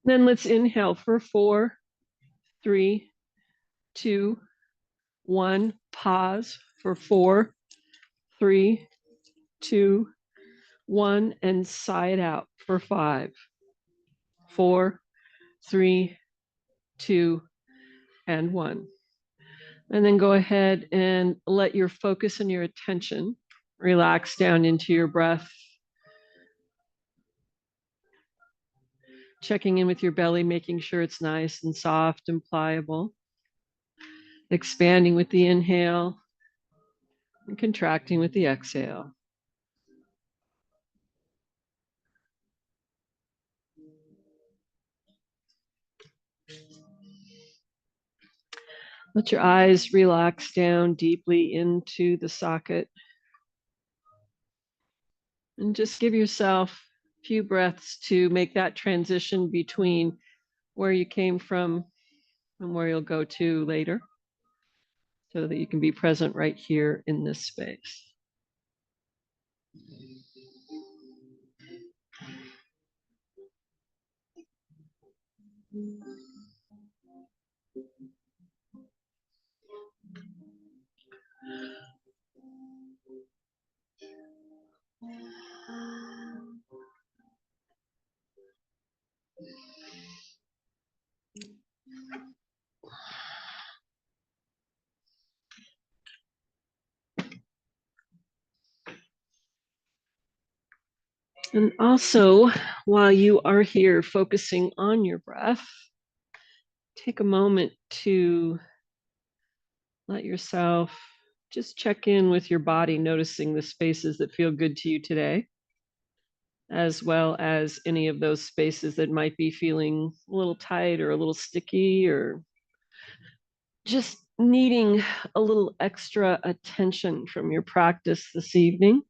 Then let's inhale for 4, 3, 2, 1. Pause for 4, 3, 2, 1, and sigh it out for 5, 4, 3, 2, and 1. And then go ahead and let your focus and your attention relax down into your breath. Checking in with your belly, making sure it's nice and soft and pliable. Expanding with the inhale and contracting with the exhale. Let your eyes relax down deeply into the socket. And just give yourself a few breaths to make that transition between where you came from and where you'll go to later, so that you can be present right here in this space. And also, while you are here focusing on your breath, take a moment to let yourself just check in with your body, noticing the spaces that feel good to you today, as well as any of those spaces that might be feeling a little tight or a little sticky or just needing a little extra attention from your practice this evening.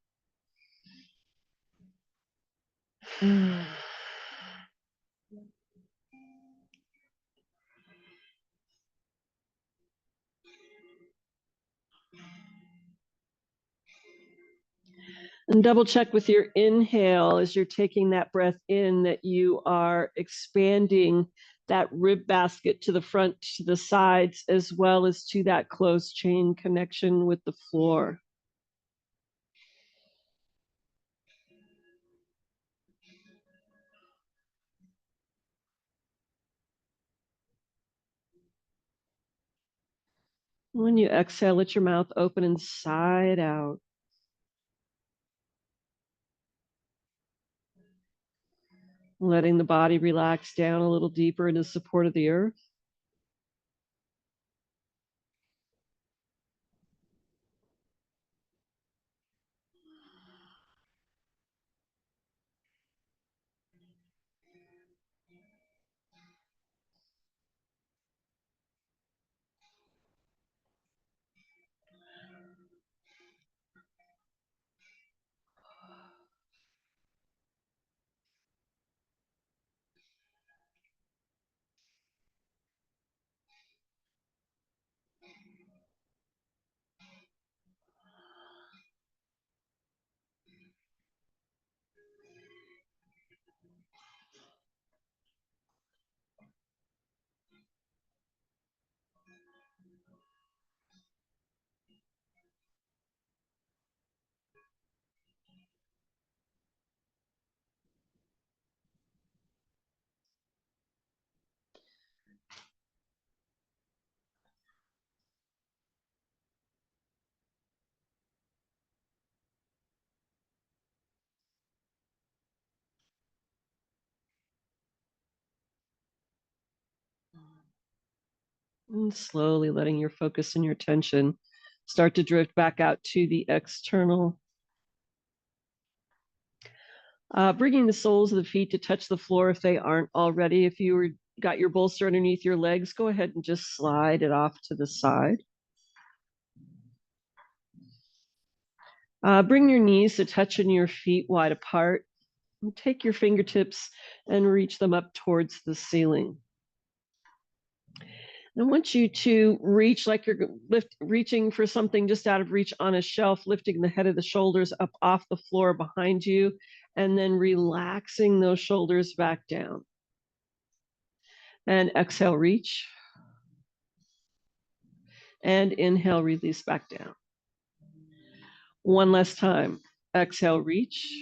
And double check with your inhale as you're taking that breath in that you are expanding that rib basket to the front, to the sides, as well as to that closed chain connection with the floor. When you exhale, let your mouth open and sigh it out. Letting the body relax down a little deeper into support of the earth. And slowly letting your focus and your attention start to drift back out to the external. Bringing the soles of the feet to touch the floor if they aren't already. If you got your bolster underneath your legs, go ahead and just slide it off to the side. Bring your knees to touching your feet wide apart. And take your fingertips and reach them up towards the ceiling. I want you to reach like you're reaching for something just out of reach on a shelf, lifting the head of the shoulders up off the floor behind you, and then relaxing those shoulders back down. And exhale, reach. And inhale, release back down. One last time. Exhale, reach.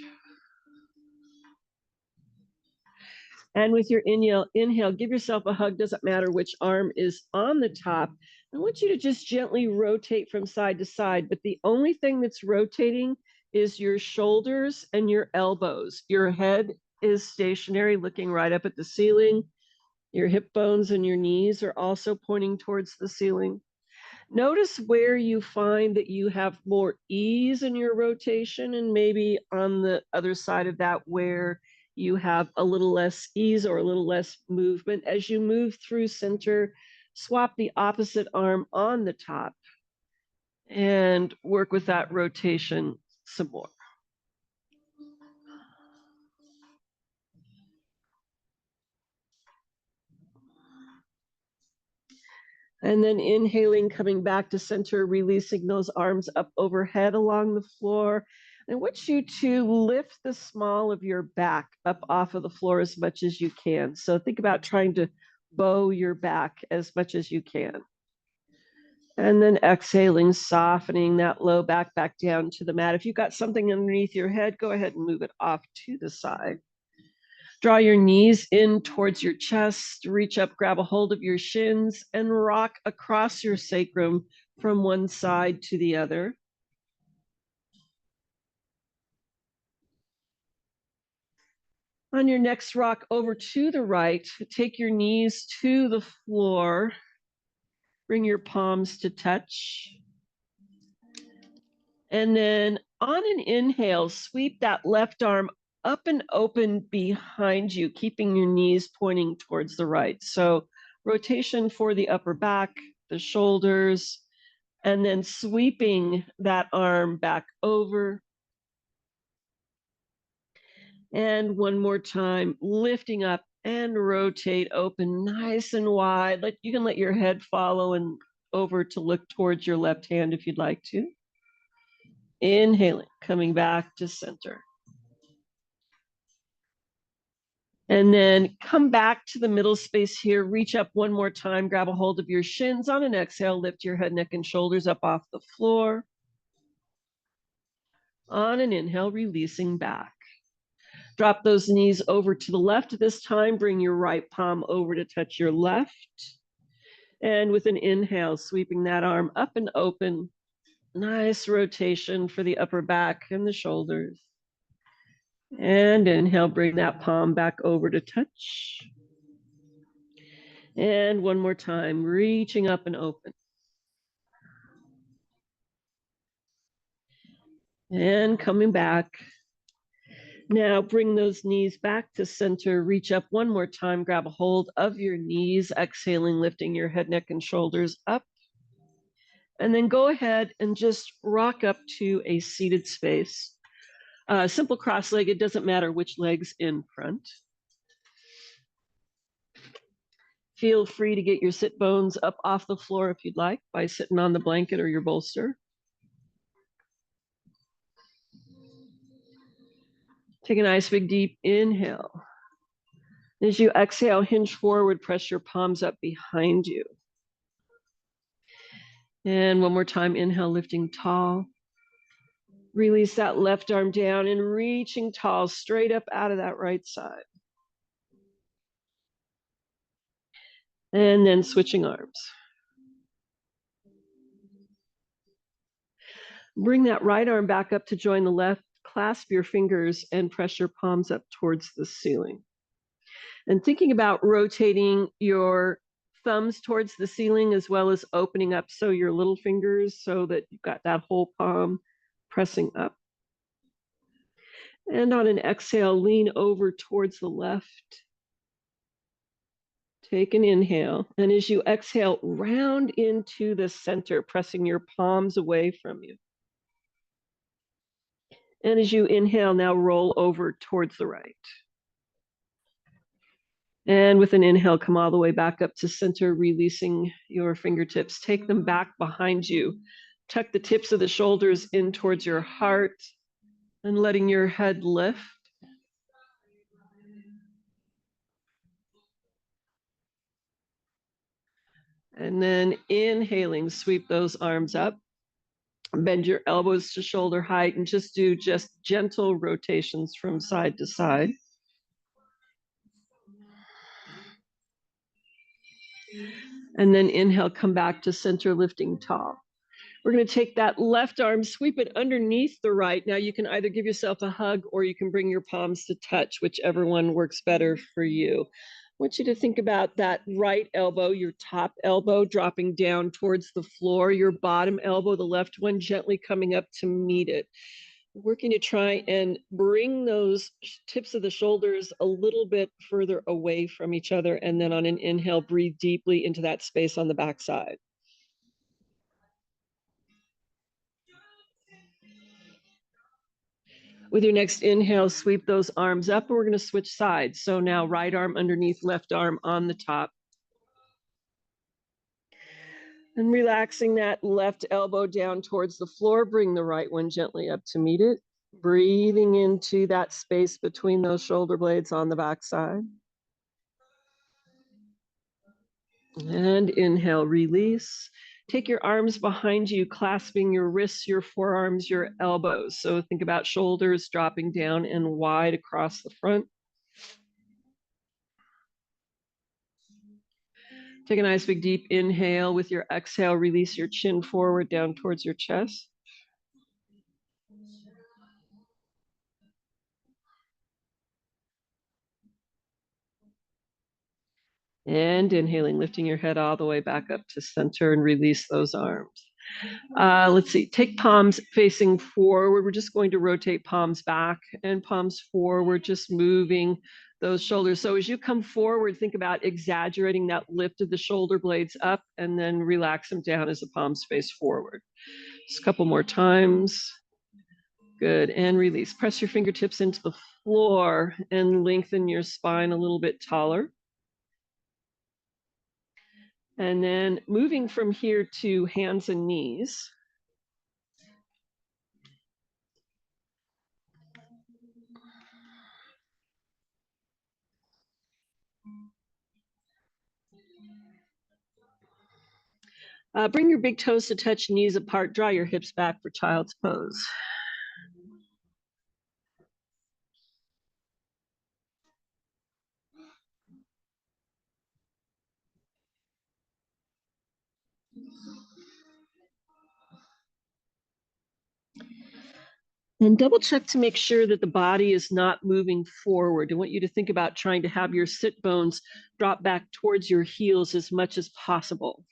And with your inhale, give yourself a hug. Doesn't matter which arm is on the top. I want you to just gently rotate from side to side, but the only thing that's rotating is your shoulders and your elbows. Your head is stationary, looking right up at the ceiling. Your hip bones and your knees are also pointing towards the ceiling. Notice where you find that you have more ease in your rotation, and maybe on the other side of that where you have a little less ease or a little less movement. As you move through center, swap the opposite arm on the top and work with that rotation some more. And then inhaling, coming back to center, releasing those arms up overhead along the floor. I want you to lift the small of your back up off of the floor as much as you can. So think about trying to bow your back as much as you can. And then exhaling, softening that low back down to the mat. If you've got something underneath your head, go ahead and move it off to the side. Draw your knees in towards your chest, reach up, grab a hold of your shins, and rock across your sacrum from one side to the other. On your next rock over to the right, take your knees to the floor. Bring your palms to touch. And then on an inhale, sweep that left arm up and open behind you, keeping your knees pointing towards the right. So rotation for the upper back, the shoulders, and then sweeping that arm back over. And one more time, lifting up and rotate open nice and wide. You can let your head follow and over to look towards your left hand if you'd like to. Inhaling, coming back to center. And then come back to the middle space here. Reach up one more time, grab a hold of your shins. On an exhale, lift your head, neck, and shoulders up off the floor. On an inhale, releasing back. Drop those knees over to the left this time. Bring your right palm over to touch your left. And with an inhale, sweeping that arm up and open. Nice rotation for the upper back and the shoulders. And inhale, bring that palm back over to touch. And one more time, reaching up and open. And coming back. Now bring those knees back to center. Reach up one more time, grab a hold of your knees, exhaling, lifting your head, neck, and shoulders up. And then go ahead and just rock up to a seated space. Simple cross-legged, doesn't matter which leg's in front. Feel free to get your sit bones up off the floor if you'd like by sitting on the blanket or your bolster. Take a nice big deep inhale. As you exhale, hinge forward, press your palms up behind you. And one more time, inhale, lifting tall. Release that left arm down and reaching tall, straight up out of that right side. And then switching arms. Bring that right arm back up to join the left. Clasp your fingers and press your palms up towards the ceiling. And thinking about rotating your thumbs towards the ceiling as well as opening up so your little fingers so that you've got that whole palm pressing up. And on an exhale, lean over towards the left. Take an inhale. And as you exhale, round into the center, pressing your palms away from you. And as you inhale, now roll over towards the right. And with an inhale, come all the way back up to center, releasing your fingertips. Take them back behind you. Tuck the tips of the shoulders in towards your heart and letting your head lift. And then inhaling, sweep those arms up. Bend your elbows to shoulder height and just do gentle rotations from side to side. And then inhale, come back to center, lifting tall. We're going to take that left arm, sweep it underneath the right. Now you can either give yourself a hug or you can bring your palms to touch, whichever one works better for you. I want you to think about that right elbow, your top elbow dropping down towards the floor, your bottom elbow, the left one, gently coming up to meet it. Working to try and bring those tips of the shoulders a little bit further away from each other. And then on an inhale, breathe deeply into that space on the backside. With your next inhale, sweep those arms up, and we're going to switch sides. So now right arm underneath, left arm on the top. And relaxing that left elbow down towards the floor, bring the right one gently up to meet it. Breathing into that space between those shoulder blades on the backside. And inhale, release. Take your arms behind you, clasping your wrists, your forearms, your elbows. So think about shoulders dropping down and wide across the front. Take a nice big deep inhale. With your exhale, release your chin forward down towards your chest. And inhaling, lifting your head all the way back up to center and release those arms. Let's see, take palms facing forward. We're just going to rotate palms back and palms forward, just moving those shoulders. So as you come forward, think about exaggerating that lift of the shoulder blades up and then relax them down as the palms face forward. Just a couple more times. Good, and release. Press your fingertips into the floor and lengthen your spine a little bit taller. And then moving from here to hands and knees. Bring your big toes to touch, knees apart. Draw your hips back for child's pose. And double check to make sure that the body is not moving forward. I want you to think about trying to have your sit bones drop back towards your heels as much as possible.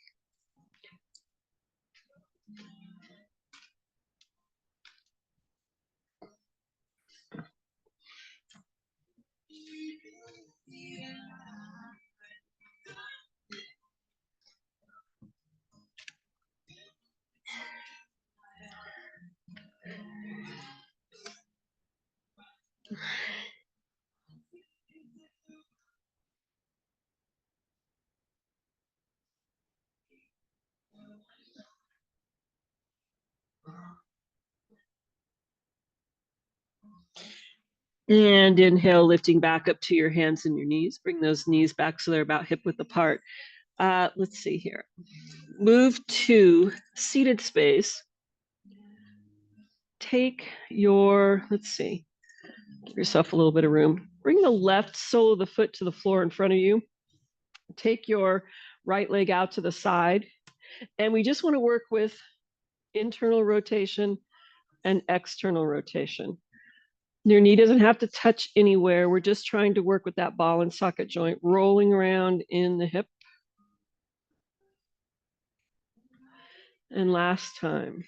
And inhale, lifting back up to your hands and your knees. Bring those knees back so they're about hip width apart. Let's see here. Move to seated space. Take your, let's see, give yourself a little bit of room. Bring the left sole of the foot to the floor in front of you. Take your right leg out to the side. And we just want to work with internal rotation and external rotation. Your knee doesn't have to touch anywhere. We're just trying to work with that ball and socket joint, rolling around in the hip. And last time.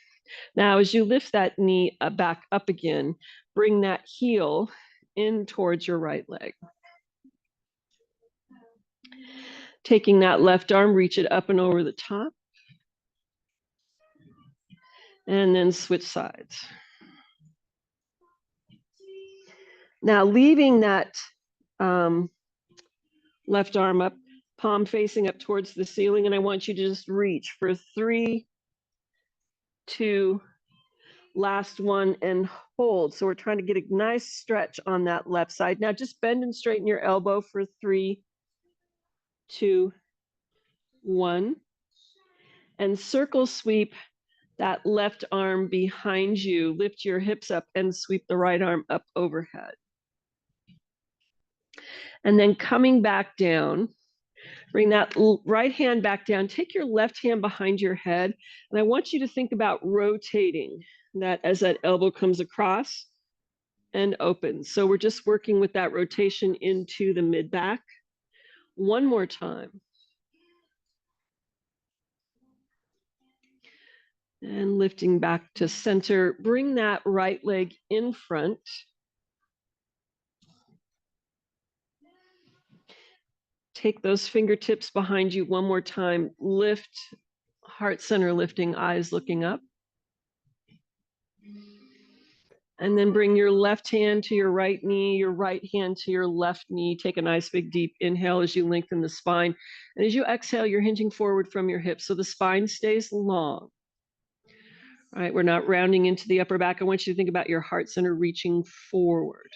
Now, as you lift that knee back up again, bring that heel in towards your right leg. Taking that left arm, reach it up and over the top. And then switch sides. Now, leaving that left arm up, palm facing up towards the ceiling, and I want you to just reach for 3, 2, last one, and hold. So we're trying to get a nice stretch on that left side. Now just bend and straighten your elbow for 3, 2, 1. And circle sweep that left arm behind you. Lift your hips up and sweep the right arm up overhead. And then coming back down, bring that right hand back down. Take your left hand behind your head. And I want you to think about rotating that as that elbow comes across and opens. So we're just working with that rotation into the mid back. One more time. And lifting back to center. Bring that right leg in front. Take those fingertips behind you one more time. Lift, heart center lifting, eyes looking up. And then bring your left hand to your right knee, your right hand to your left knee. Take a nice big deep inhale as you lengthen the spine. And as you exhale, you're hinging forward from your hips. So the spine stays long. All right, we're not rounding into the upper back. I want you to think about your heart center reaching forward.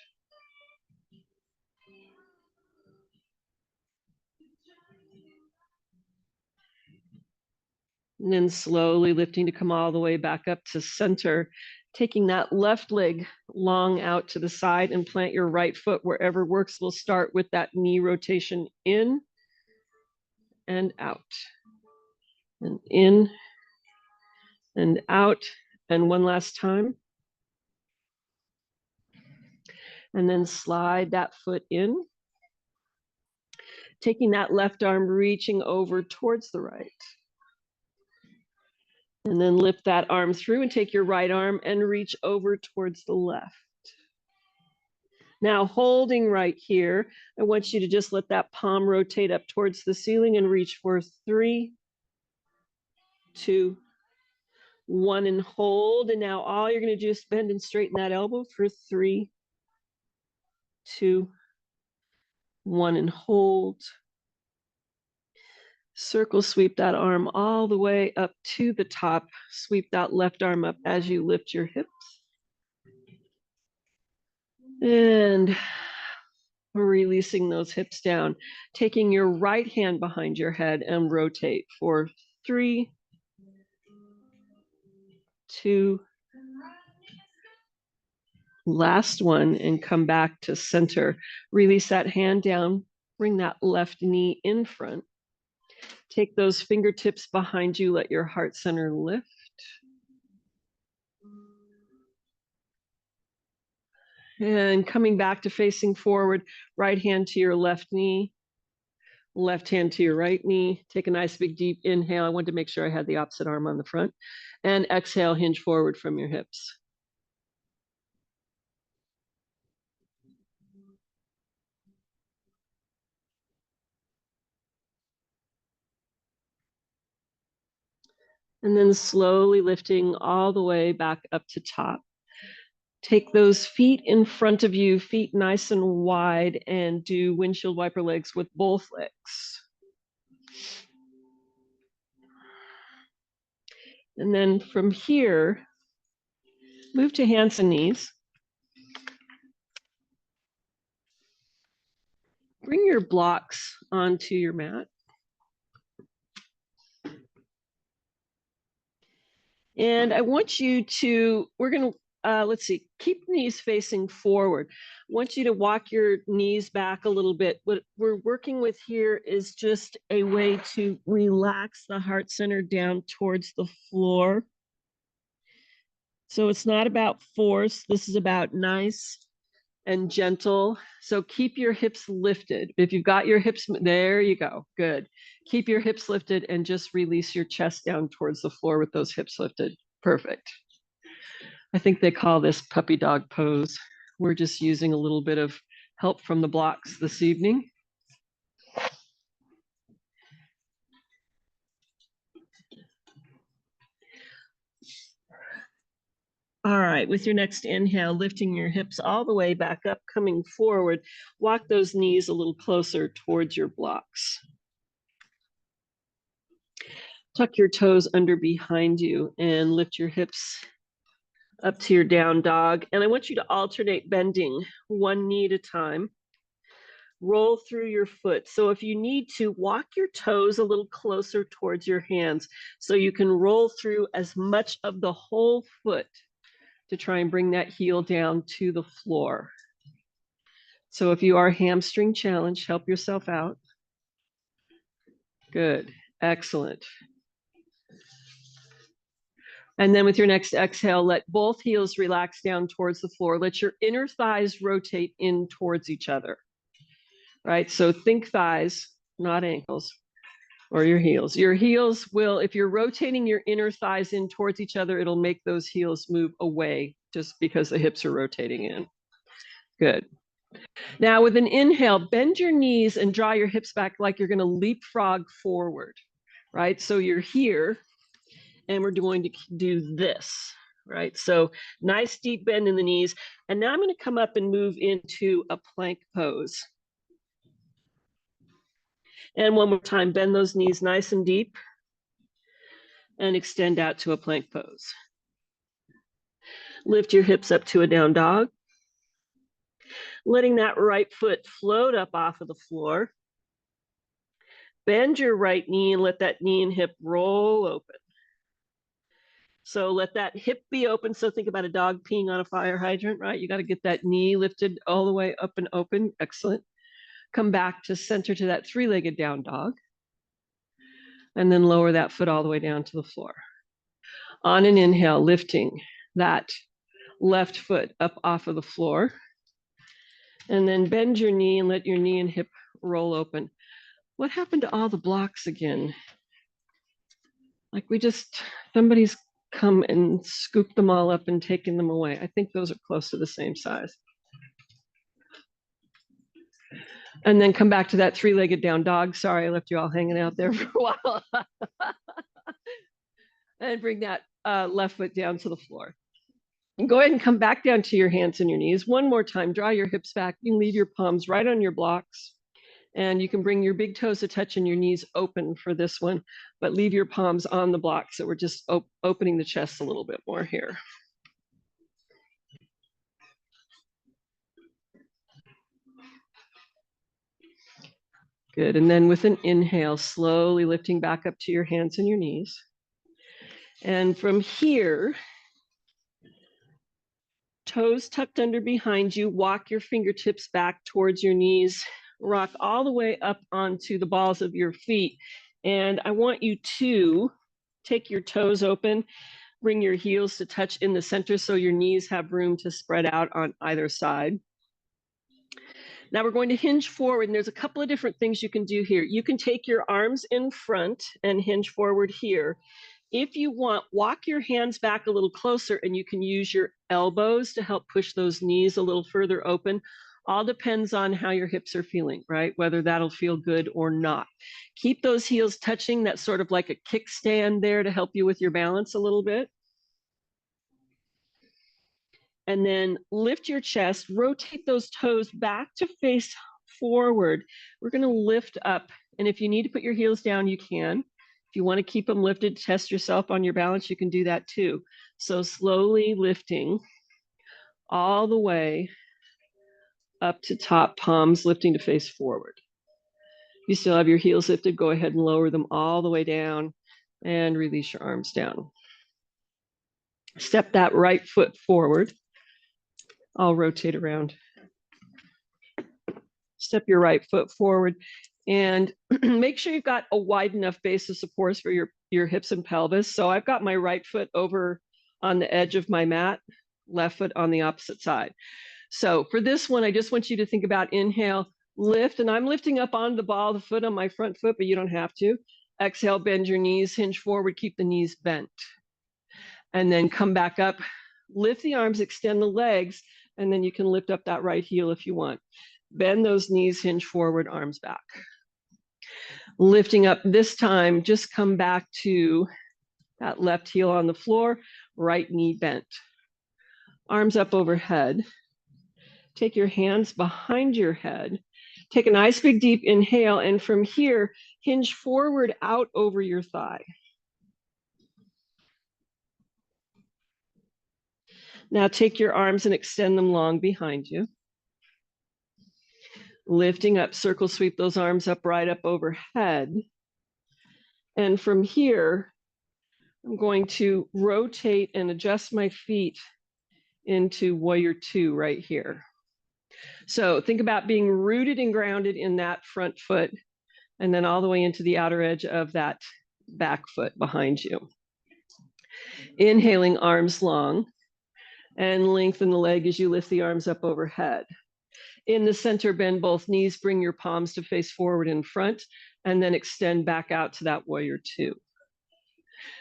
And then slowly lifting to come all the way back up to center. Taking that left leg long out to the side and plant your right foot wherever works. We'll start with that knee rotation in and out. And in and out. And one last time. And then slide that foot in. Taking that left arm, reaching over towards the right. And then lift that arm through and take your right arm and reach over towards the left. Now holding right here, I want you to just let that palm rotate up towards the ceiling and reach for 3, 2, 1 and hold. And now all you're going to do is bend and straighten that elbow for 3, 2, 1 and hold. Circle sweep that arm all the way up to the top. Sweep that left arm up as you lift your hips. And releasing those hips down. Taking your right hand behind your head and rotate for 3, 2, last one, and come back to center. Release that hand down. Bring that left knee in front. Take those fingertips behind you. Let your heart center lift. And coming back to facing forward, right hand to your left knee, left hand to your right knee. Take a nice big deep inhale. I wanted to make sure I had the opposite arm on the front. And exhale, hinge forward from your hips. And then slowly lifting all the way back up to top. Take those feet in front of you, feet nice and wide, and do windshield wiper legs with both legs. And then from here, move to hands and knees. Bring your blocks onto your mat. And I want you to, we're going to, let's see, keep knees facing forward. I want you to walk your knees back a little bit. What we're working with here is just a way to relax the heart center down towards the floor. So it's not about force. This is about nice and gentle. So keep your hips lifted. If you've got your hips, there you go. Good. Keep your hips lifted and just release your chest down towards the floor with those hips lifted. Perfect. I think they call this puppy dog pose. We're just using a little bit of help from the blocks this evening. All right, with your next inhale, lifting your hips all the way back up, coming forward, walk those knees a little closer towards your blocks. Tuck your toes under behind you and lift your hips up to your down dog. And I want you to alternate bending one knee at a time. roll through your foot. So if you need to, walk your toes a little closer towards your hands so you can roll through as much of the whole foot to try and bring that heel down to the floor. So if you are hamstring challenged, help yourself out. Good, excellent. And then with your next exhale, let both heels relax down towards the floor. Let your inner thighs rotate in towards each other, right? So think thighs, not ankles or your heels. Your heels will, if you're rotating your inner thighs in towards each other, it'll make those heels move away just because the hips are rotating in. Good. Now with an inhale, bend your knees and draw your hips back like you're going to leapfrog forward, right? So you're here and we're going to do this, right? So nice deep bend in the knees. And now I'm going to come up and move into a plank pose. And one more time, bend those knees nice and deep and extend out to a plank pose. Lift your hips up to a down dog. Letting that right foot float up off of the floor. Bend your right knee and let that knee and hip roll open. So let that hip be open. So think about a dog peeing on a fire hydrant, right? You got to get that knee lifted all the way up and open. Excellent. Come back to center to that three-legged down dog. And then lower that foot all the way down to the floor. On an inhale, lifting that left foot up off of the floor. And then bend your knee and let your knee and hip roll open. What happened to all the blocks again? Like somebody's come and scooped them all up and taken them away. I think those are close to the same size. And then come back to that three-legged down dog. Sorry, I left you all hanging out there for a while. And bring that left foot down to the floor. And go ahead and come back down to your hands and your knees. One more time, draw your hips back. You can leave your palms right on your blocks. And you can bring your big toes to touch and your knees open for this one, but leave your palms on the blocks. So we're just opening the chest a little bit more here. Good, and then with an inhale, slowly lifting back up to your hands and your knees. And from here, toes tucked under behind you, walk your fingertips back towards your knees, rock all the way up onto the balls of your feet. And I want you to take your toes open, bring your heels to touch in the center so your knees have room to spread out on either side. Now we're going to hinge forward, and there's a couple of different things you can do here. You can take your arms in front and hinge forward here. If you want, walk your hands back a little closer and you can use your elbows to help push those knees a little further open. All depends on how your hips are feeling, right? Whether that'll feel good or not. Keep those heels touching. That's sort of like a kickstand there to help you with your balance a little bit. And then lift your chest, rotate those toes back to face forward. We're going to lift up. And if you need to put your heels down, you can. If you want to keep them lifted, test yourself on your balance, you can do that too. So slowly lifting all the way up to top, palms lifting to face forward. If you still have your heels lifted, go ahead and lower them all the way down and release your arms down. Step that right foot forward. I'll rotate around. Step your right foot forward and make sure you've got a wide enough base of support for your hips and pelvis. So I've got my right foot over on the edge of my mat, left foot on the opposite side. So for this one, I just want you to think about inhale, lift, and I'm lifting up onto the ball of the foot on my front foot, but you don't have to. Exhale, bend your knees, hinge forward, keep the knees bent. And then come back up, lift the arms, extend the legs, and then you can lift up that right heel if you want. Bend those knees, hinge forward, arms back. Lifting up this time, just come back to that left heel on the floor, right knee bent. Arms up overhead. Take your hands behind your head. Take a nice big deep inhale, and from here, hinge forward out over your thigh. Now take your arms and extend them long behind you. Lifting up, circle sweep those arms up right up overhead. And from here, I'm going to rotate and adjust my feet into warrior two right here. So think about being rooted and grounded in that front foot, and then all the way into the outer edge of that back foot behind you. Inhaling, arms long, and lengthen the leg as you lift the arms up overhead. In the center, bend both knees, bring your palms to face forward in front, and then extend back out to that warrior two.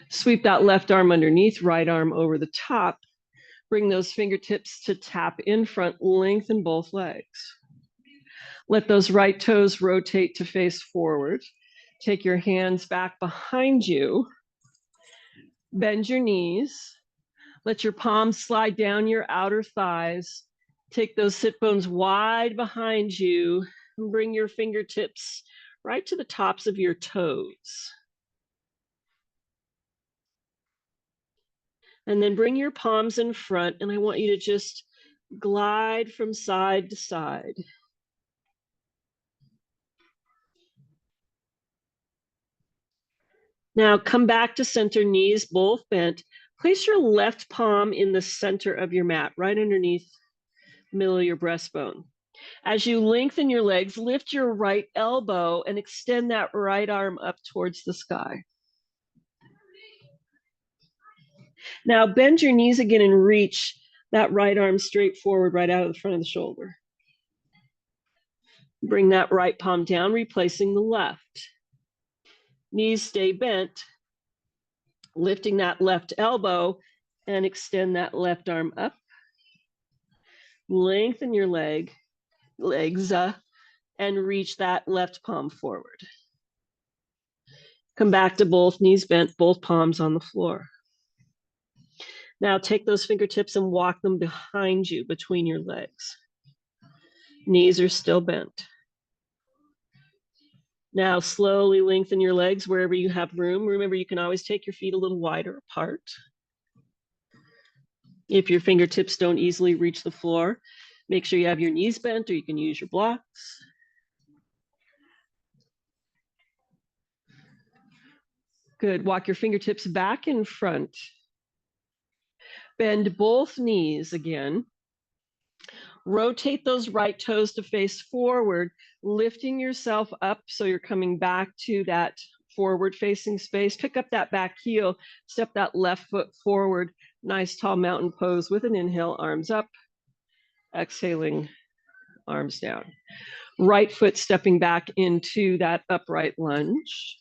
Sweep that left arm underneath, right arm over the top. Bring those fingertips to tap in front, lengthen both legs. Let those right toes rotate to face forward. Take your hands back behind you. Bend your knees. Let your palms slide down your outer thighs. Take those sit bones wide behind you and bring your fingertips right to the tops of your toes. And then bring your palms in front, and I want you to just glide from side to side. Now come back to center, knees both bent. Place your left palm in the center of your mat, right underneath the middle of your breastbone. As you lengthen your legs, lift your right elbow and extend that right arm up towards the sky. Now bend your knees again and reach that right arm straight forward, right out of the front of the shoulder. Bring that right palm down, replacing the left. Knees stay bent, lifting that left elbow and extend that left arm up. Lengthen your legs, and reach that left palm forward. Come back to both knees bent, both palms on the floor. Now take those fingertips and walk them behind you between your legs. Knees are still bent. Now slowly lengthen your legs wherever you have room. Remember, you can always take your feet a little wider apart. If your fingertips don't easily reach the floor, make sure you have your knees bent, or you can use your blocks. Good. Walk your fingertips back in front. Bend both knees again. Rotate those right toes to face forward, lifting yourself up so you're coming back to that forward facing space. Pick up that back heel, step that left foot forward. Nice tall mountain pose with an inhale, arms up. Exhaling, arms down. Right foot stepping back into that upright lunge.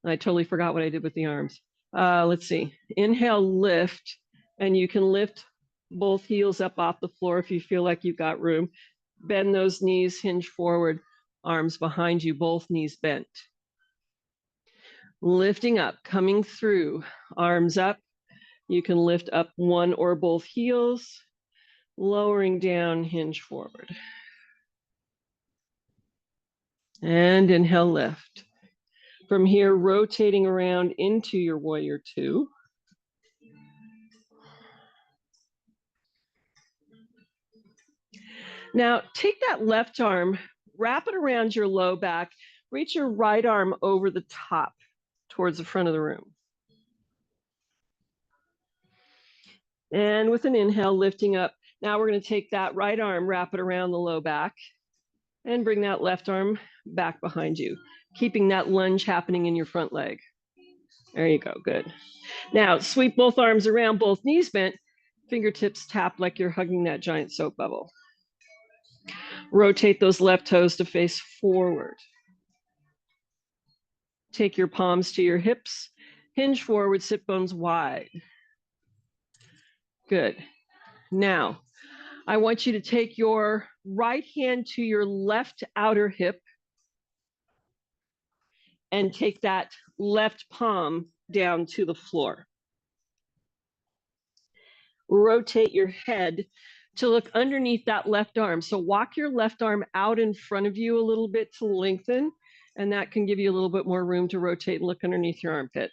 I totally forgot what I did with the arms. Let's see. Inhale, lift, and you can lift both heels up off the floor if you feel like you've got room. Bend those knees, hinge forward, arms behind you, both knees bent. Lifting up, coming through, arms up. You can lift up one or both heels, lowering down, hinge forward. And inhale, lift. From here, rotating around into your warrior two. Now take that left arm, wrap it around your low back, reach your right arm over the top towards the front of the room. And with an inhale, lifting up. Now we're going to take that right arm, wrap it around the low back, and bring that left arm back behind you, keeping that lunge happening in your front leg. There you go, good. Now sweep both arms around, both knees bent, fingertips tap like you're hugging that giant soap bubble. Rotate those left toes to face forward. Take your palms to your hips, hinge forward, sit bones wide. Good. Now, I want you to take your right hand to your left outer hip and take that left palm down to the floor. Rotate your head to look underneath that left arm. So walk your left arm out in front of you a little bit to lengthen, and that can give you a little bit more room to rotate and look underneath your armpit.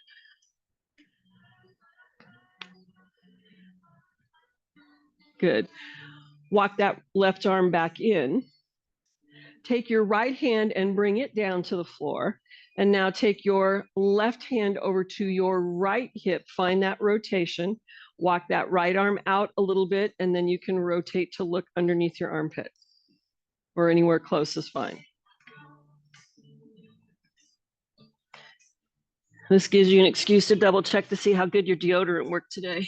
Good. Walk that left arm back in. Take your right hand and bring it down to the floor. And now take your left hand over to your right hip. Find that rotation. Walk that right arm out a little bit, and then you can rotate to look underneath your armpit, or anywhere close is fine. This gives you an excuse to double check to see how good your deodorant worked today.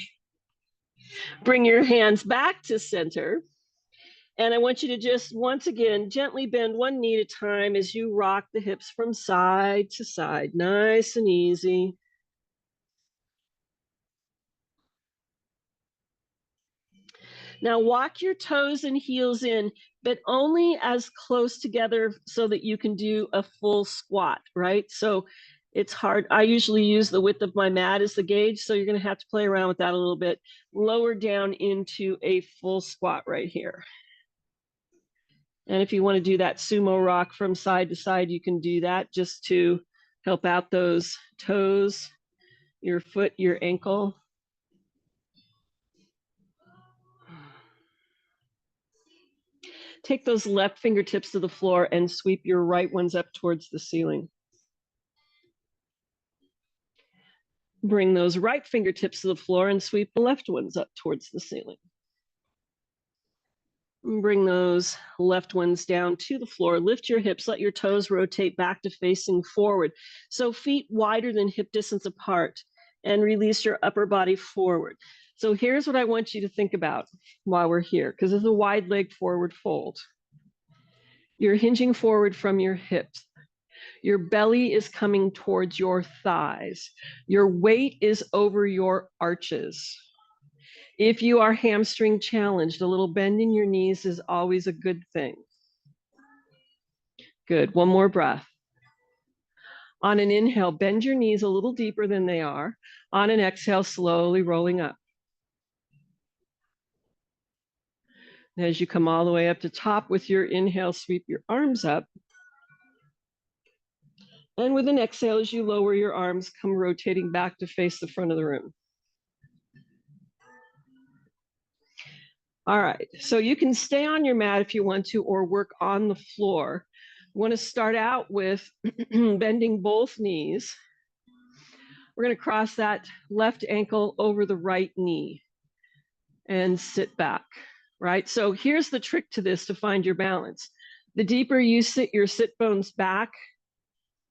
Bring your hands back to center. And I want you to just, once again, gently bend one knee at a time as you rock the hips from side to side, nice and easy. Now walk your toes and heels in, but only as close together so that you can do a full squat, right? So it's hard. I usually use the width of my mat as the gauge, so you're going to have to play around with that a little bit. Lower down into a full squat right here. And if you want to do that sumo rock from side to side, you can do that just to help out those toes, your foot, your ankle. Take those left fingertips to the floor and sweep your right ones up towards the ceiling. Bring those right fingertips to the floor and sweep the left ones up towards the ceiling. And bring those left ones down to the floor. Lift your hips, let your toes rotate back to facing forward. So feet wider than hip distance apart, and release your upper body forward. So here's what I want you to think about while we're here, because it's a wide leg forward fold. You're hinging forward from your hips. Your belly is coming towards your thighs. Your weight is over your arches. If you are hamstring challenged, a little bend in your knees is always a good thing. Good. One more breath. On an inhale, bend your knees a little deeper than they are. On an exhale, slowly rolling up. As you come all the way up to top with your inhale, sweep your arms up. And with an exhale, as you lower your arms, come rotating back to face the front of the room. All right, so you can stay on your mat if you want to, or work on the floor. You want to start out with bending both knees. We're going to cross that left ankle over the right knee and sit back, right? So here's the trick to this to find your balance. The deeper you sit your sit bones back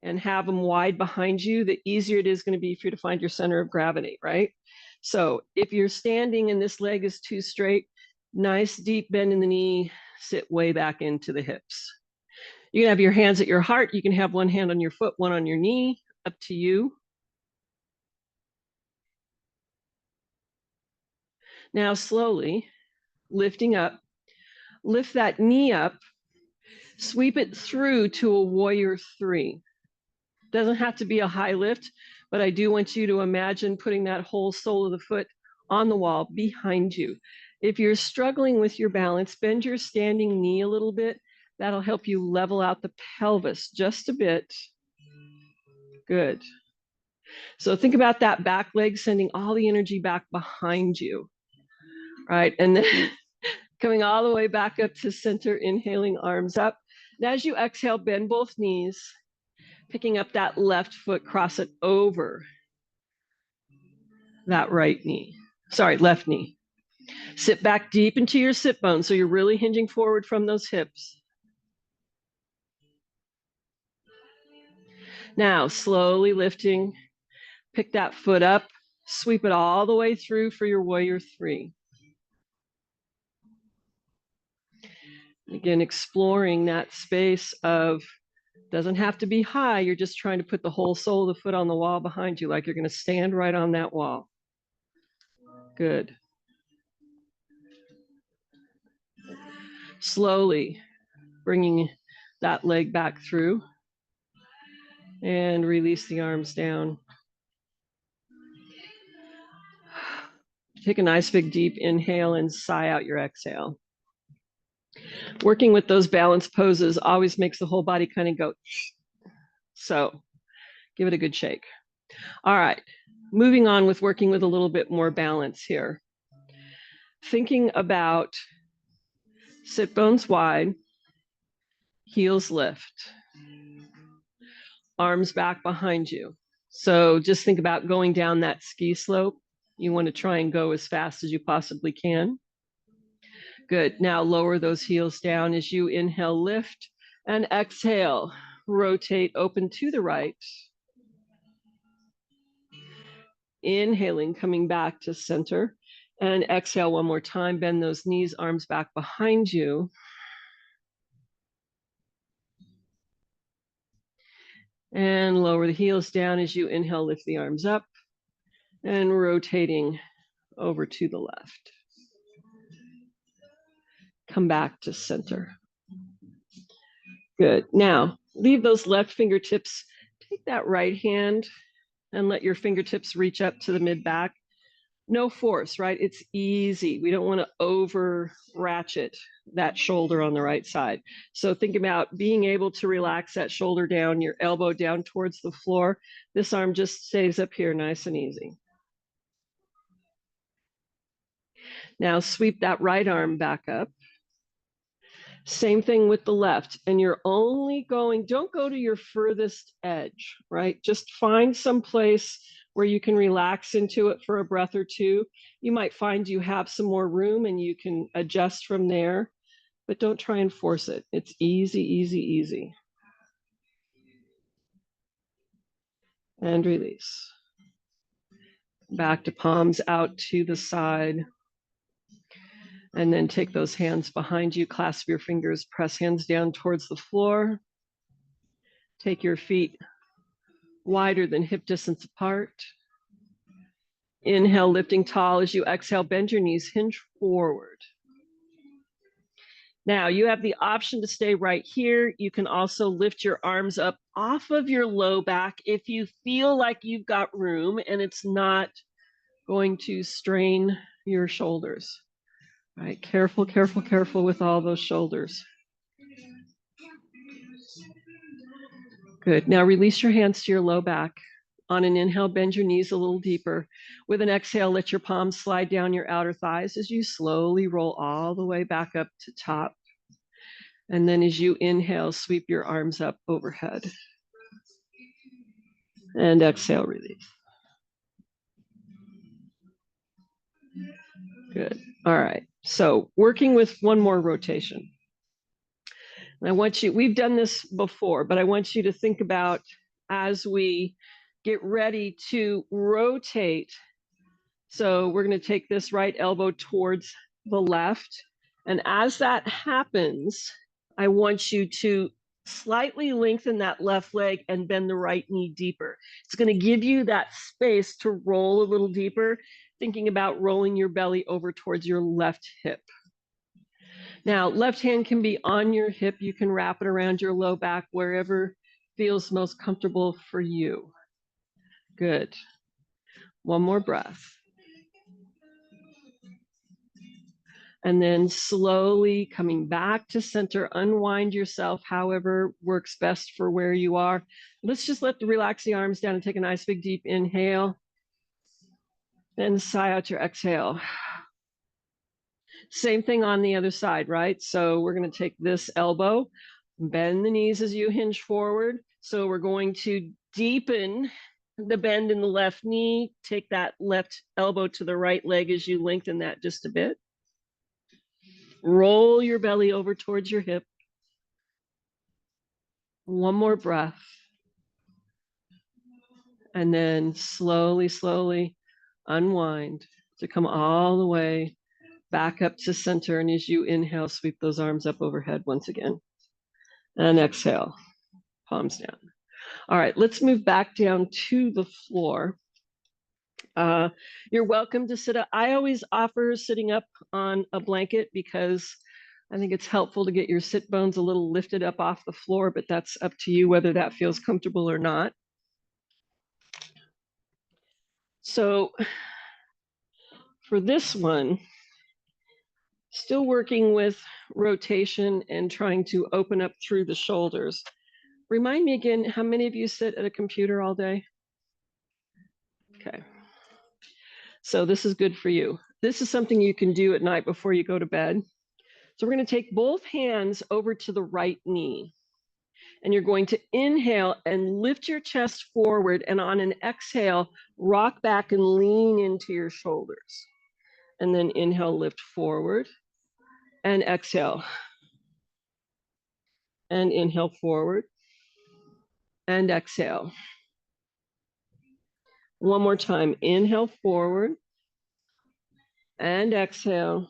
and have them wide behind you, the easier it is going to be for you to find your center of gravity, right? So if you're standing and this leg is too straight, nice deep bend in the knee, sit way back into the hips. You can have your hands at your heart. You can have one hand on your foot, one on your knee, up to you. Now slowly lifting up, lift that knee up, sweep it through to a warrior three. Doesn't have to be a high lift, but I do want you to imagine putting that whole sole of the foot on the wall behind you. If you're struggling with your balance, bend your standing knee a little bit. That'll help you level out the pelvis just a bit. Good. So think about that back leg sending all the energy back behind you, right? And then coming all the way back up to center, inhaling arms up. And as you exhale, bend both knees, picking up that left foot, cross it over that right knee. Sorry, left knee. Sit back deep into your sit bones, so you're really hinging forward from those hips. Now, slowly lifting, pick that foot up, sweep it all the way through for your warrior three. Again, exploring that space of, doesn't have to be high, you're just trying to put the whole sole of the foot on the wall behind you, like you're going to stand right on that wall. Good. Slowly bringing that leg back through and release the arms down. Take a nice big deep inhale and sigh out your exhale. Working with those balance poses always makes the whole body kind of go. So give it a good shake. All right, moving on with working with a little bit more balance here. Thinking about Sit bones wide, heels lift, arms back behind you. So just think about going down that ski slope. You want to try and go as fast as you possibly can. Good. Now lower those heels down as you inhale, lift, and exhale. Rotate, open to the right. Inhaling, coming back to center. And exhale one more time. Bend those knees, arms back behind you. And lower the heels down as you inhale, lift the arms up. And rotating over to the left. Come back to center. Good. Now, leave those left fingertips. Take that right hand and let your fingertips reach up to the mid-back. No force, right? It's easy. We don't want to over ratchet that shoulder on the right side. So think about being able to relax that shoulder down, your elbow down towards the floor. This arm just stays up here nice and easy. Now sweep that right arm back up. Same thing with the left. And you're only going, don't go to your furthest edge, right? Just find some place where you can relax into it for a breath or two. You might find you have some more room and you can adjust from there, but don't try and force it. It's easy, easy, easy. And release. Back to palms out to the side. And then take those hands behind you, clasp your fingers, press hands down towards the floor. Take your feet wider than hip distance apart. Inhale, lifting tall. As you exhale, bend your knees, hinge forward. Now you have the option to stay right here. You can also lift your arms up off of your low back if you feel like you've got room and it's not going to strain your shoulders. All right, careful, careful, careful with all those shoulders. Good. Now release your hands to your low back. On an inhale, bend your knees a little deeper. With an exhale, let your palms slide down your outer thighs as you slowly roll all the way back up to top. And then as you inhale, sweep your arms up overhead. And exhale, release. Good. All right. So working with one more rotation. And I want you, we've done this before, but I want you to think about as we get ready to rotate. So we're going to take this right elbow towards the left. And as that happens, I want you to slightly lengthen that left leg and bend the right knee deeper. It's going to give you that space to roll a little deeper, thinking about rolling your belly over towards your left hip. Now, left hand can be on your hip. You can wrap it around your low back, wherever feels most comfortable for you. Good. One more breath. And then slowly coming back to center, unwind yourself, however works best for where you are. Let's just relax the arms down and take a nice big deep inhale. Then sigh out your exhale. Same thing on the other side, right? So we're going to take this elbow, bend the knees as you hinge forward. So we're going to deepen the bend in the left knee, take that left elbow to the right leg as you lengthen that just a bit. Roll your belly over towards your hip. One more breath. And then slowly, slowly unwind to come all the way back up to center. And as you inhale, sweep those arms up overhead once again. And exhale, palms down. All right, let's move back down to the floor. You're welcome to sit up. I always offer sitting up on a blanket because I think it's helpful to get your sit bones a little lifted up off the floor, but that's up to you whether that feels comfortable or not. So for this one, still working with rotation and trying to open up through the shoulders. Remind me again, how many of you sit at a computer all day? Okay. So this is good for you. This is something you can do at night before you go to bed. So we're going to take both hands over to the right knee. And you're going to inhale and lift your chest forward. And on an exhale, rock back and lean into your shoulders. And then inhale, lift forward. And exhale. And inhale forward. And exhale. One more time. Inhale forward. And exhale.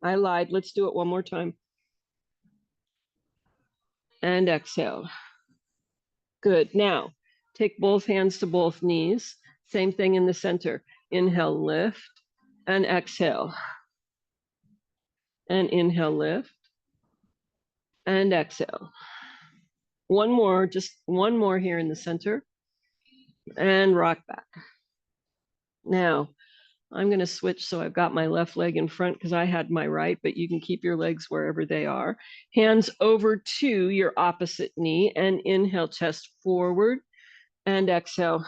I lied. Let's do it one more time. And exhale. Good. Now, take both hands to both knees. Same thing in the center. Inhale, lift, and exhale. And inhale, lift, and exhale. One more, just one more here in the center. And rock back. Now, I'm going to switch so I've got my left leg in front because I had my right, but you can keep your legs wherever they are. Hands over to your opposite knee and inhale, chest forward, and exhale,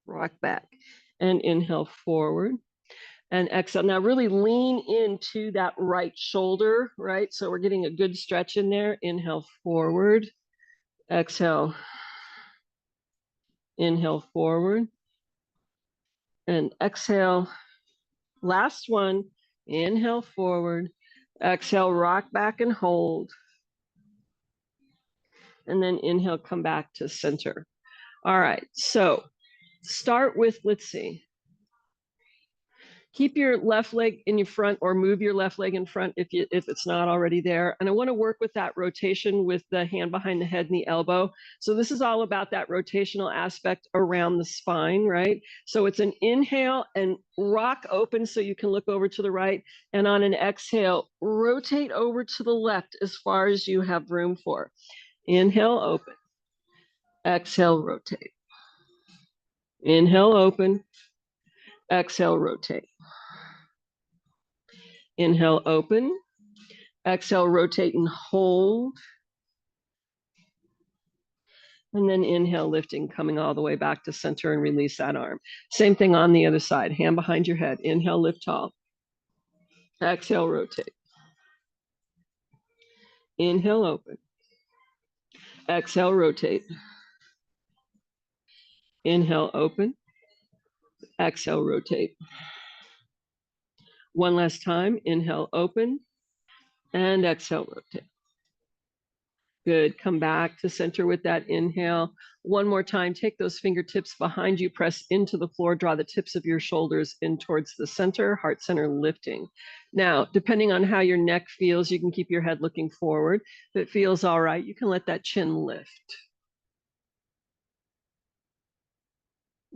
rock back. And inhale forward and exhale. Now really lean into that right shoulder, right? So we're getting a good stretch in there. Inhale forward, exhale, inhale forward, and exhale. Last one, inhale forward, exhale, rock back and hold. And then inhale, come back to center. All right, so start with, let's see. Keep your left leg in your front or move your left leg in front if it's not already there. And I want to work with that rotation with the hand behind the head and the elbow. So this is all about that rotational aspect around the spine, right? So it's an inhale and rock open so you can look over to the right. And on an exhale, rotate over to the left as far as you have room for. Inhale, open. Exhale, rotate. Inhale, open. Exhale, rotate. Inhale, open. Exhale, rotate and hold. And then inhale, lifting, coming all the way back to center and release that arm. Same thing on the other side, hand behind your head. Inhale, lift tall. Exhale, rotate. Inhale, open. Exhale, rotate. Inhale, open. Exhale, rotate. One last time. Inhale, open. And exhale, rotate. Good. Come back to center with that inhale. One more time. Take those fingertips behind you. Press into the floor. Draw the tips of your shoulders in towards the center. Heart center lifting. Now, depending on how your neck feels, you can keep your head looking forward. If it feels all right, you can let that chin lift.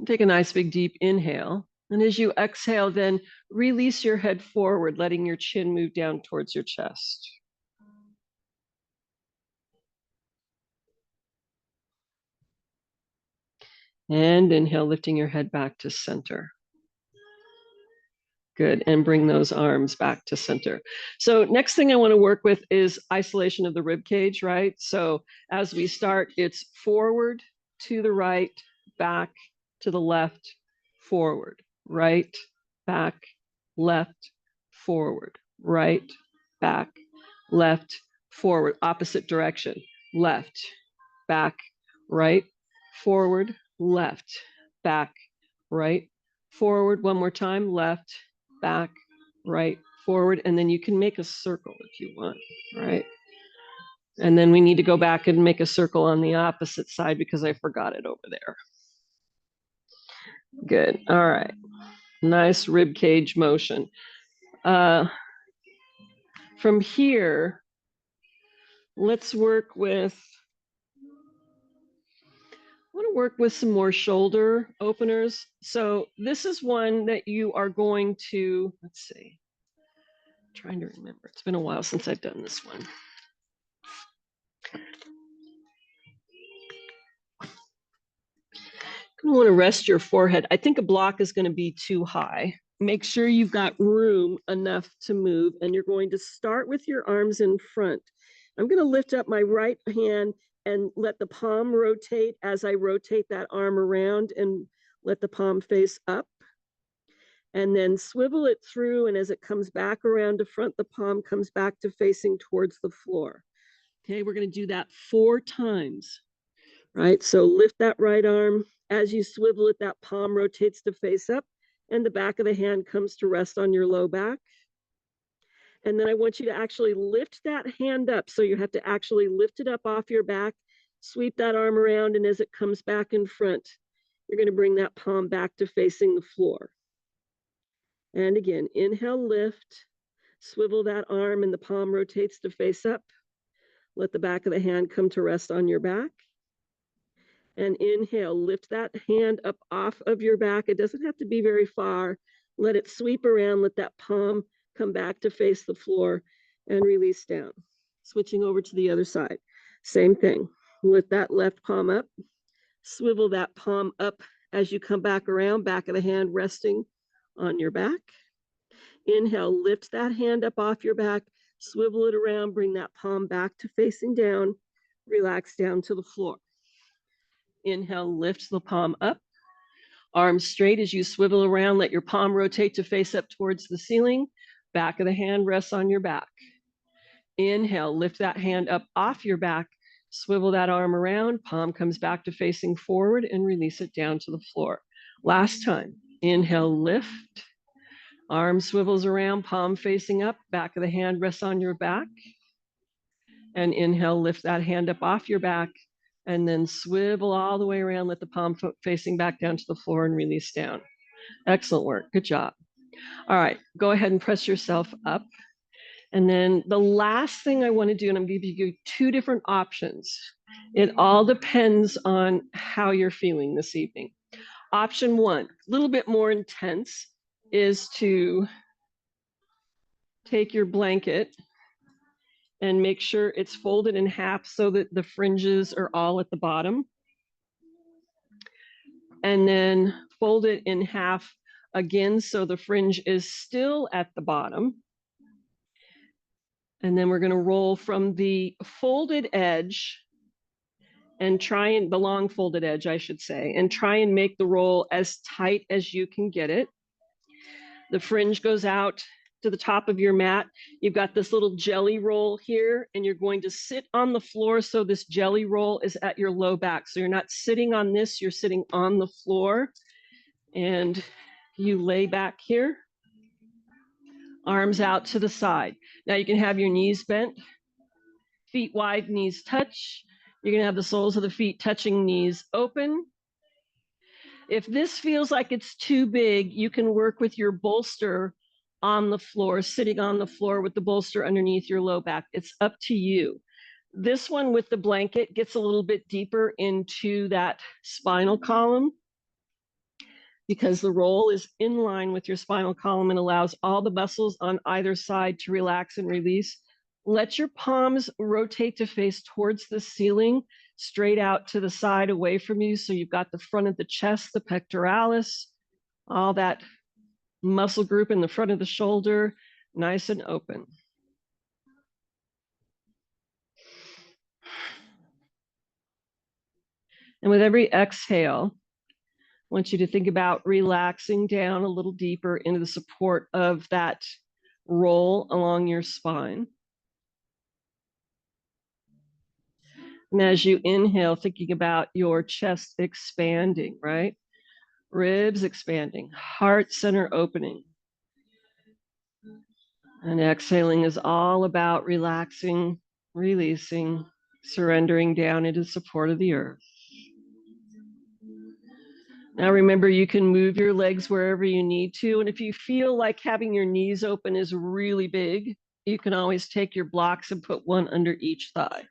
Take a nice big deep inhale. And as you exhale, then release your head forward, letting your chin move down towards your chest. And inhale, lifting your head back to center. Good. And bring those arms back to center. So next thing I want to work with is isolation of the rib cage, right? So as we start, it's forward to the right, back to the left, forward, right, back, left, forward, right, back, left, forward, opposite direction, left, back, right, forward, left, back, right, forward. One more time, left, back, right, forward. And then you can make a circle if you want, right? And then we need to go back and make a circle on the opposite side because I forgot it over there. Good. All right. Nice rib cage motion. From here, let's work with, I want to work with some more shoulder openers. So this is one that you are going to, let's see, I'm trying to remember. It's been a while since I've done this one. You want to rest your forehead. I think a block is going to be too high. Make sure you've got room enough to move, and you're going to start with your arms in front. I'm going to lift up my right hand and let the palm rotate as I rotate that arm around and let the palm face up. And then swivel it through, and as it comes back around to front, the palm comes back to facing towards the floor. Okay, we're going to do that 4 times, right? So lift that right arm. As you swivel it, that palm rotates to face up, and the back of the hand comes to rest on your low back. And then I want you to actually lift that hand up. So you have to actually lift it up off your back, sweep that arm around, and as it comes back in front, you're going to bring that palm back to facing the floor. And again, inhale, lift, swivel that arm, and the palm rotates to face up. Let the back of the hand come to rest on your back. And inhale, lift that hand up off of your back. It doesn't have to be very far. Let it sweep around, let that palm come back to face the floor and release down. Switching over to the other side. Same thing. Lift that left palm up, swivel that palm up as you come back around, back of the hand resting on your back. Inhale, lift that hand up off your back, swivel it around, bring that palm back to facing down, relax down to the floor. Inhale, lift the palm up, arms straight as you swivel around, let your palm rotate to face up towards the ceiling, back of the hand rests on your back. Inhale, lift that hand up off your back, swivel that arm around, palm comes back to facing forward and release it down to the floor. Last time, inhale, lift, arm swivels around, palm facing up, back of the hand rests on your back. And inhale, lift that hand up off your back, and then swivel all the way around, let the palm facing back down to the floor and release down. Excellent work, good job. All right, go ahead and press yourself up. And then the last thing I want to do, and I'm going to give you 2 different options. It all depends on how you're feeling this evening. Option 1, a little bit more intense, is to take your blanket and make sure it's folded in half so that the fringes are all at the bottom. And then fold it in half again so the fringe is still at the bottom. And then we're going to roll from the folded edge and the long folded edge, I should say, and try and make the roll as tight as you can get it. The fringe goes out to the top of your mat. You've got this little jelly roll here, and you're going to sit on the floor so this jelly roll is at your low back. So you're not sitting on this, you're sitting on the floor, and you lay back here, arms out to the side. Now you can have your knees bent, feet wide, knees touch. You're going to have the soles of the feet touching, knees open. If this feels like it's too big, you can work with your bolster on the floor, sitting on the floor with the bolster underneath your low back. It's up to you. This one with the blanket gets a little bit deeper into that spinal column because the roll is in line with your spinal column and allows all the muscles on either side to relax and release. Let your palms rotate to face towards the ceiling, straight out to the side away from you. So you've got the front of the chest, the pectoralis, all that muscle group in the front of the shoulder, nice and open. And with every exhale, I want you to think about relaxing down a little deeper into the support of that roll along your spine. And as you inhale, thinking about your chest expanding, right? Ribs expanding, heart center opening. And exhaling is all about relaxing, releasing, surrendering down into the support of the earth. Now remember, you can move your legs wherever you need to. And if you feel like having your knees open is really big, you can always take your blocks and put one under each thigh.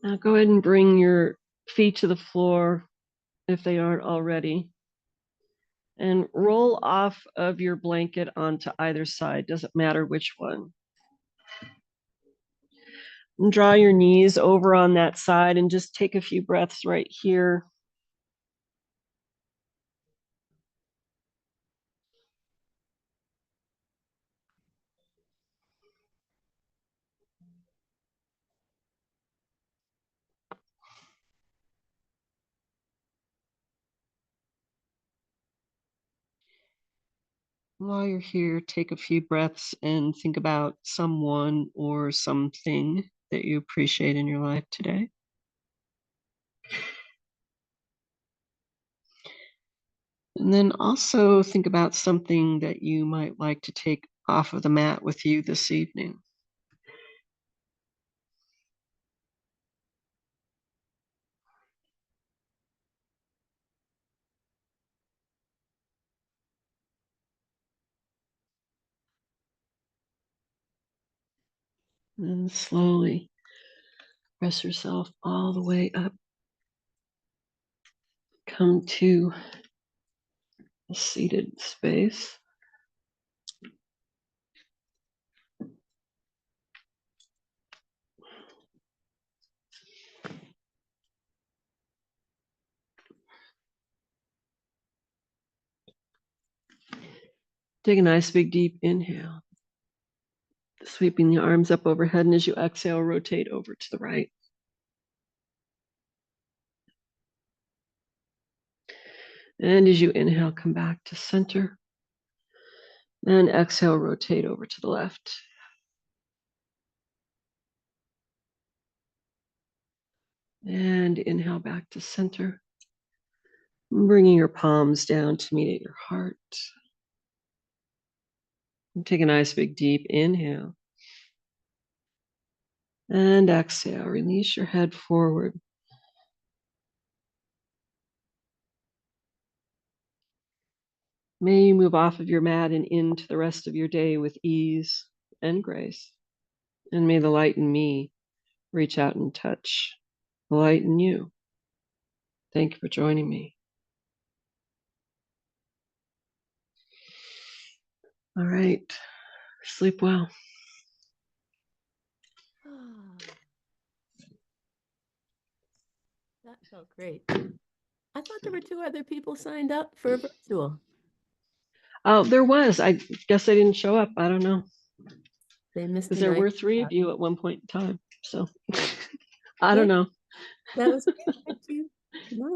Now go ahead and bring your feet to the floor if they aren't already. And roll off of your blanket onto either side, doesn't matter which one. And draw your knees over on that side and just take a few breaths right here. While you're here, take a few breaths and think about someone or something that you appreciate in your life today. And then also think about something that you might like to take off of the mat with you this evening. And then slowly press yourself all the way up. Come to a seated space. Take a nice big deep inhale, sweeping the arms up overhead, and as you exhale, rotate over to the right. And as you inhale, come back to center. And exhale, rotate over to the left. And inhale back to center. Bringing your palms down to meet at your heart. And take a nice big deep inhale. And exhale, release your head forward. May you move off of your mat and into the rest of your day with ease and grace. And may the light in me reach out and touch the light in you. Thank you for joining me. All right. Sleep well. That felt great. I thought there were 2 other people signed up for a virtual. Oh, there was. I guess they didn't show up. I don't know. They missed Because a there nice were 3 of spot. you at one point in time. So I don't know. That was great. Thank you. Good night.